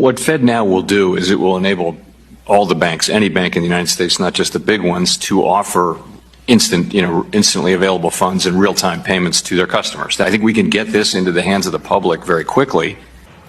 What FedNow will do is it will enable all the banks, any bank in the United States, not just the big ones, to offer instantly available funds and real-time payments to their customers. I think we can get this into the hands of the public very quickly.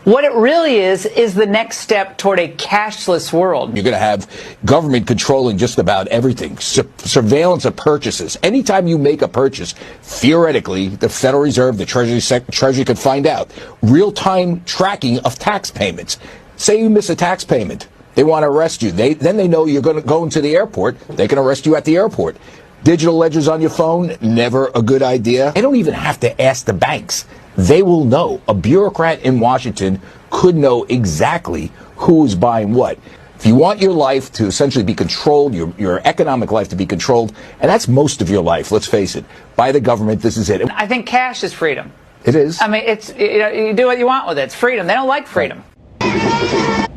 What it really is the next step toward a cashless world. You're going to have government controlling just about everything. Surveillance of purchases. Anytime you make a purchase, theoretically, the Federal Reserve, the Treasury could find out. Real-time tracking of tax payments. Say you miss a tax payment. They want to arrest you. Then they know you're going to go into the airport. They can arrest you at the airport. Digital ledgers on your phone, never a good idea. They don't even have to ask the banks. They will know. A bureaucrat in Washington could know exactly who is buying what. If you want your life to essentially be controlled, your economic life to be controlled, and that's most of your life, let's face it, by the government, this is it. I think cash is freedom. It is. I mean, it's you do what you want with it. It's freedom. They don't like freedom.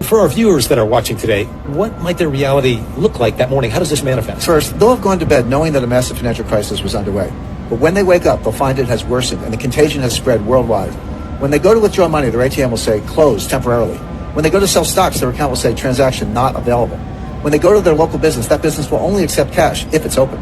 For our viewers that are watching today, what might their reality look like that morning? How does this manifest? First, they'll have gone to bed knowing that a massive financial crisis was underway. But when they wake up, they'll find it has worsened and the contagion has spread worldwide. When they go to withdraw money, their ATM will say closed temporarily. When they go to sell stocks, their account will say transaction not available. When they go to their local business, that business will only accept cash if it's open.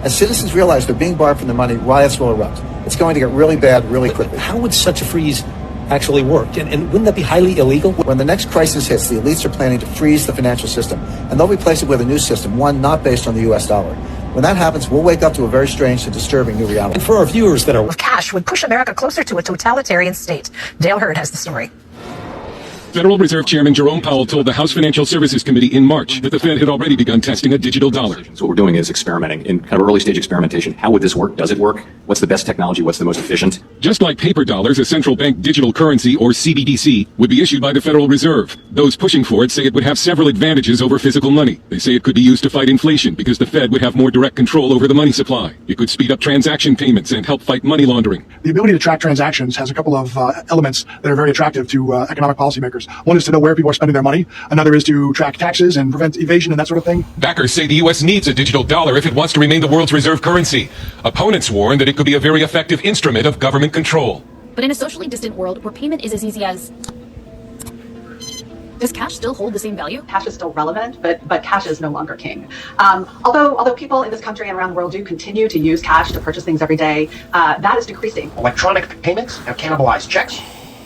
As citizens realize they're being barred from their money, riots will erupt. It's going to get really bad really quickly. How would such a freeze actually work? And wouldn't that be highly illegal? When the next crisis hits, the elites are planning to freeze the financial system, and they'll replace it with a new system, one not based on the U.S. dollar. When that happens, we'll wake up to a very strange and disturbing new reality. And for our viewers that are... Cash would push America closer to a totalitarian state. Dale Hurd has the story. Federal Reserve Chairman Jerome Powell told the House Financial Services Committee in March that the Fed had already begun testing a digital dollar. So what we're doing is experimenting in kind of early stage experimentation. How would this work? Does it work? What's the best technology? What's the most efficient? Just like paper dollars, a central bank digital currency, or CBDC, would be issued by the Federal Reserve. Those pushing for it say it would have several advantages over physical money. They say it could be used to fight inflation because the Fed would have more direct control over the money supply. It could speed up transaction payments and help fight money laundering. The ability to track transactions has a couple of elements that are very attractive to economic policymakers. One is to know where people are spending their money. Another is to track taxes and prevent evasion and that sort of thing. Backers say the U.S. needs a digital dollar if it wants to remain the world's reserve currency. Opponents warn that it could be a very effective instrument of government control. But in a socially distant world where payment is as easy as... Does cash still hold the same value? Cash is still relevant, but cash is no longer king. Although people in this country and around the world do continue to use cash to purchase things every day, that is decreasing. Electronic payments have cannibalized checks.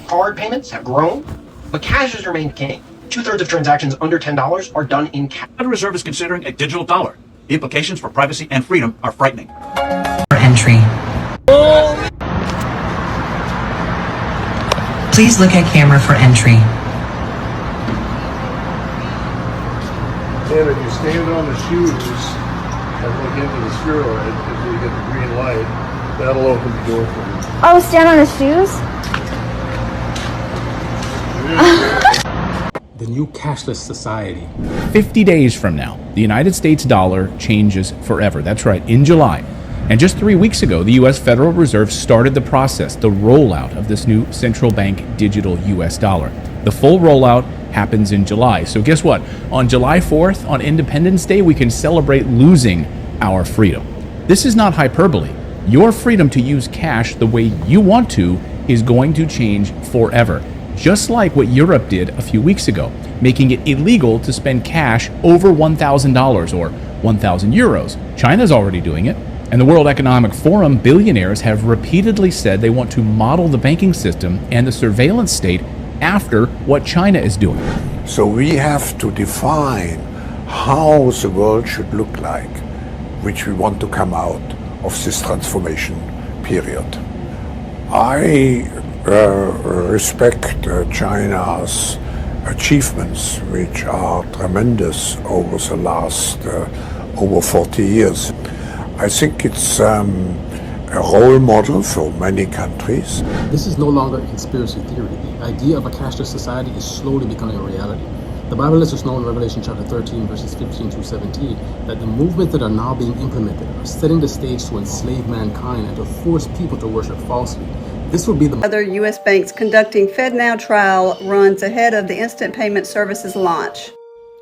Card payments have grown. But cash has remained king. 2/3 of transactions under $10 are done in cash. The Federal Reserve is considering a digital dollar. The implications for privacy and freedom are frightening. Entry. Please look at camera for entry. And if you stand on the shoes and look into the spheroid until you get the green light, that'll open the door for you. Oh, stand on the shoes? The new cashless society. 50 days from now, the United States dollar changes forever. That's right, in July. And just 3 weeks ago, the U.S. Federal Reserve started the process, the rollout of this new central bank digital U.S. dollar. The full rollout happens in July. So guess what? On July 4th, on Independence Day, we can celebrate losing our freedom. This is not hyperbole. Your freedom to use cash the way you want to is going to change forever. Just like what Europe did a few weeks ago, making it illegal to spend cash over $1,000 or 1,000 euros. China's already doing it. And the World Economic Forum billionaires have repeatedly said they want to model the banking system and the surveillance state after what China is doing. So we have to define how the world should look like, which we want to come out of this transformation period. I respect China's achievements, which are tremendous over the last over 40 years. I think it's a role model for many countries. This is no longer a conspiracy theory. The idea of a cashless society is slowly becoming a reality. The Bible lets us know in Revelation chapter 13, verses 15 through 17, that the movements that are now being implemented are setting the stage to enslave mankind and to force people to worship falsely. This will be the... Other U.S. banks conducting FedNow trial runs ahead of the instant payment services launch.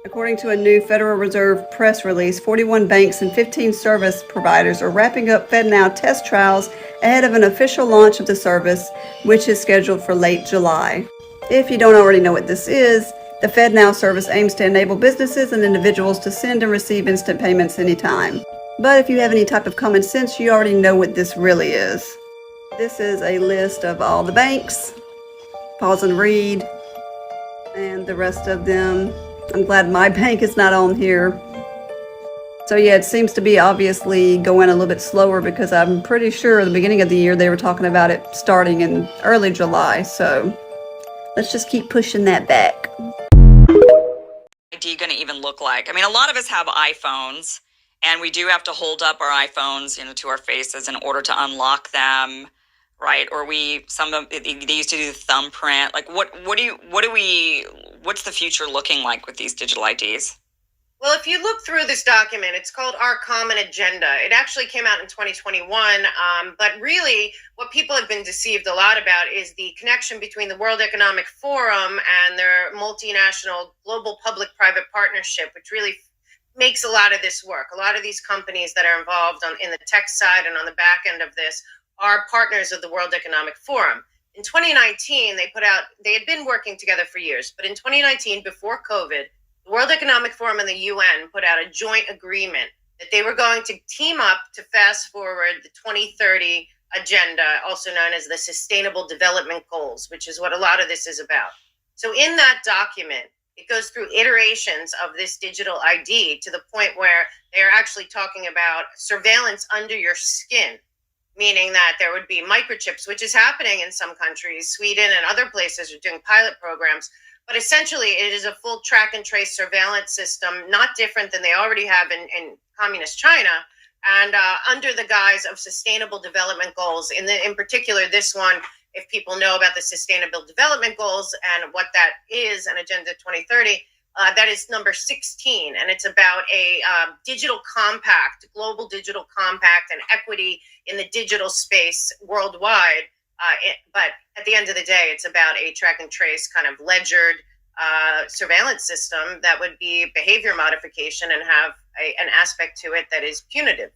According to a new Federal Reserve press release, 41 banks and 15 service providers are wrapping up FedNow test trials ahead of an official launch of the service, which is scheduled for late July. If you don't already know what this is, The FedNow service aims to enable businesses and individuals to send and receive instant payments anytime. But if you have any type of common sense, you already know what this really is. This is a list of all the banks. Pause and read. And the rest of them. I'm glad my bank is not on here. So yeah, it seems to be obviously going a little bit slower because I'm pretty sure at the beginning of the year they were talking about it starting in early July. So let's just keep pushing that back. ID going to even look like? I mean, a lot of us have iPhones, and we do have to hold up our iPhones, to our faces in order to unlock them, right? Or they used to do the thumbprint. Like, what's the future looking like with these digital IDs? Well, if you look through this document, it's called Our Common Agenda. It actually came out in 2021, but really what people have been deceived a lot about is the connection between the World Economic Forum and their multinational global public-private partnership, which really makes a lot of this work. A lot of these companies that are involved in the tech side and on the back end of this are partners of the World Economic Forum. In 2019, they had been working together for years, but in 2019, before COVID, the World Economic Forum and the UN put out a joint agreement that they were going to team up to fast forward the 2030 agenda, also known as the Sustainable Development Goals, which is what a lot of this is about. So in that document, it goes through iterations of this digital ID to the point where they are actually talking about surveillance under your skin, meaning that there would be microchips, which is happening in some countries. Sweden and other places are doing pilot programs. But essentially, it is a full track and trace surveillance system, not different than they already have in communist China, and under the guise of sustainable development goals. In particular, this one, if people know about the Sustainable Development Goals and what that is, and Agenda 2030, that is number 16, and it's about a digital compact, global digital compact, and equity in the digital space worldwide. But at the end of the day, it's about a track and trace kind of ledgered surveillance system that would be behavior modification and have an aspect to it that is punitive.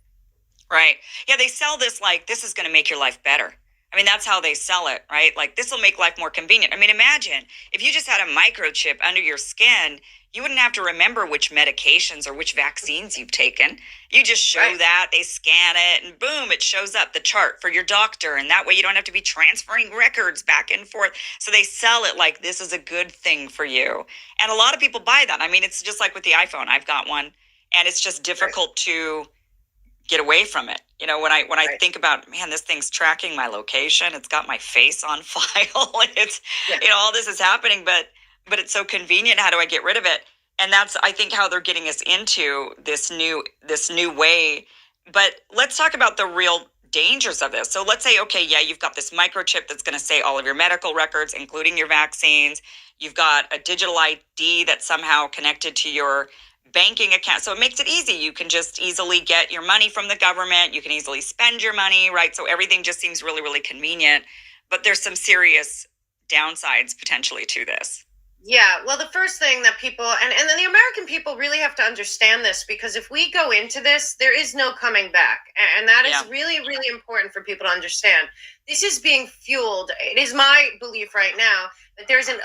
Right. Yeah, they sell this like this is going to make your life better. I mean, that's how they sell it, right? Like this will make life more convenient. I mean, imagine if you just had a microchip under your skin, you wouldn't have to remember which medications or which vaccines you've taken. You just show that, they scan it, and boom, it shows up, the chart for your doctor. And that way you don't have to be transferring records back and forth. So they sell it like this is a good thing for you. And a lot of people buy that. I mean, it's just like with the iPhone. I've got one, and it's just difficult to get away from it. When I think about, man, this thing's tracking my location. It's got my face on file. It's, all this is happening, but it's so convenient. How do I get rid of it? And that's, I think, how they're getting us into this new way. But let's talk about the real dangers of this. So let's say, okay, yeah, you've got this microchip that's going to say all of your medical records, including your vaccines. You've got a digital ID that's somehow connected to your banking account. So it makes it easy. You can just easily get your money from the government. You can easily spend your money, right? So everything just seems really, really convenient. But there's some serious downsides potentially to this. Yeah, well, the first thing that people, and then the American people really have to understand this, because if we go into this, there is no coming back. And that is really, really important for people to understand. This is being fueled. It is my belief right now that there's a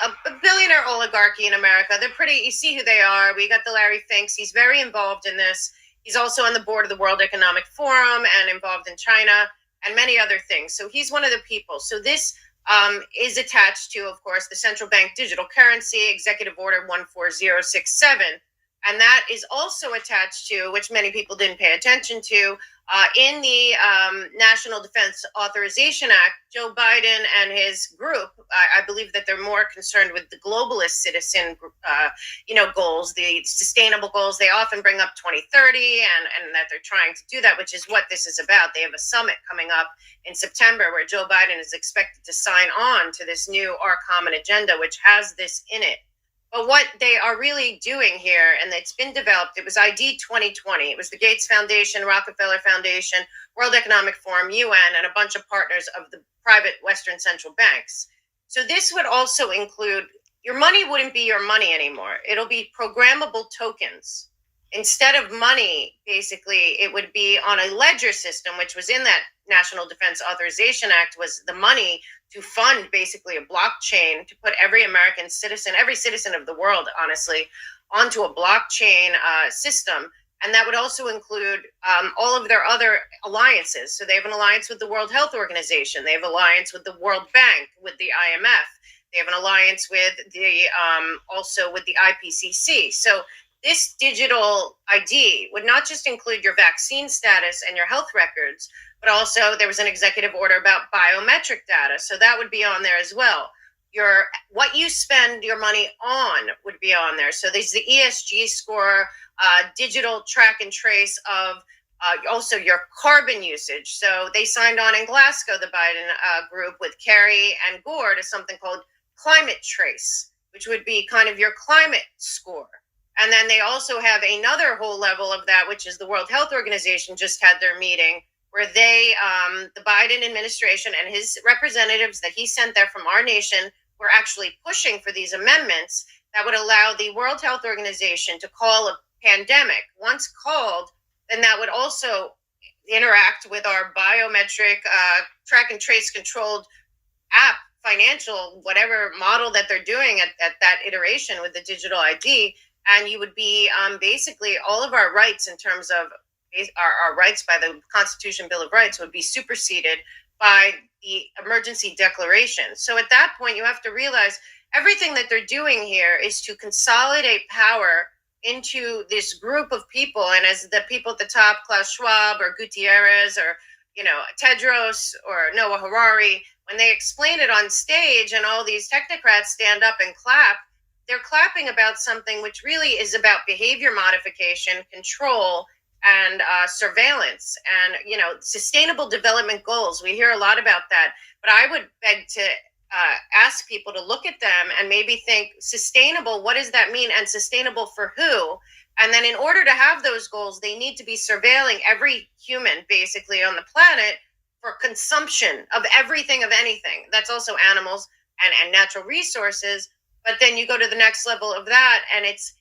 billionaire oligarchy in America. They're you see who they are. We got the Larry Finks. He's very involved in this. He's also on the board of the World Economic Forum and involved in China and many other things. So he's one of the people. So this is attached to, of course, the central bank digital currency, Executive Order 14067. And that is also attached to, which many people didn't pay attention to, in the National Defense Authorization Act. Joe Biden and his group, I believe that they're more concerned with the globalist citizen, goals, the sustainable goals. They often bring up 2030 and that they're trying to do that, which is what this is about. They have a summit coming up in September where Joe Biden is expected to sign on to this new Our Common Agenda, which has this in it. But what they are really doing here, and it's been developed, it was ID 2020. It was the Gates Foundation, Rockefeller Foundation, World Economic Forum, UN, and a bunch of partners of the private Western central banks. So this would also include, your money wouldn't be your money anymore. It'll be programmable tokens. Instead of money, basically, it would be on a ledger system, which was in that National Defense Authorization Act, was the money to fund basically a blockchain to put every American citizen, every citizen of the world, honestly, onto a blockchain system. And that would also include all of their other alliances. So they have an alliance with the World Health Organization. They have an alliance with the World Bank, with the IMF. They have an alliance with the also with the IPCC. So this digital ID would not just include your vaccine status and your health records, but also there was an executive order about biometric data. So that would be on there as well. What you spend your money on would be on there. So there's the ESG score, digital track and trace of also your carbon usage. So they signed on in Glasgow, the Biden group, with Kerry and Gore, to something called Climate Trace, which would be kind of your climate score. And then they also have another whole level of that, which is the World Health Organization just had their meeting, where they, the Biden administration and his representatives that he sent there from our nation, were actually pushing for these amendments that would allow the World Health Organization to call a pandemic. Once called, then that would also interact with our biometric track and trace controlled app, financial, whatever model that they're doing at that iteration with the digital ID. And you would be basically all of our rights in terms of our rights by the Constitution Bill of Rights would be superseded by the emergency declaration. So at that point, you have to realize everything that they're doing here is to consolidate power into this group of people. And as the people at the top, Klaus Schwab or Gutierrez or, Tedros or Noah Harari, when they explain it on stage and all these technocrats stand up and clap, they're clapping about something which really is about behavior modification, control, and surveillance and, sustainable development goals. We hear a lot about that, but I would beg to ask people to look at them and maybe think sustainable, what does that mean? And sustainable for who? And then in order to have those goals, they need to be surveilling every human basically on the planet for consumption of everything, of anything. That's also animals and natural resources. But then you go to the next level of that, and it's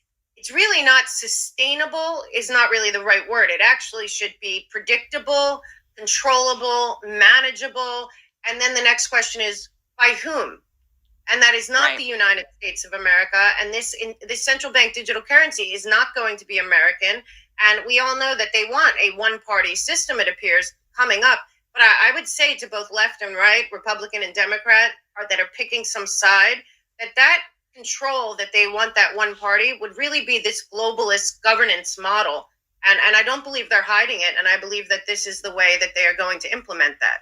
really not sustainable, is not really the right word. It actually should be predictable, controllable, manageable. And then the next question is, by whom? And that is not the United States of America. And this central bank digital currency is not going to be American. And we all know that they want a one-party system, it appears, coming up. But I would say to both left and right, Republican and Democrat, that are picking some side, that control that they want, that one party, would really be this globalist governance model. And I don't believe they're hiding it. And I believe that this is the way that they are going to implement that.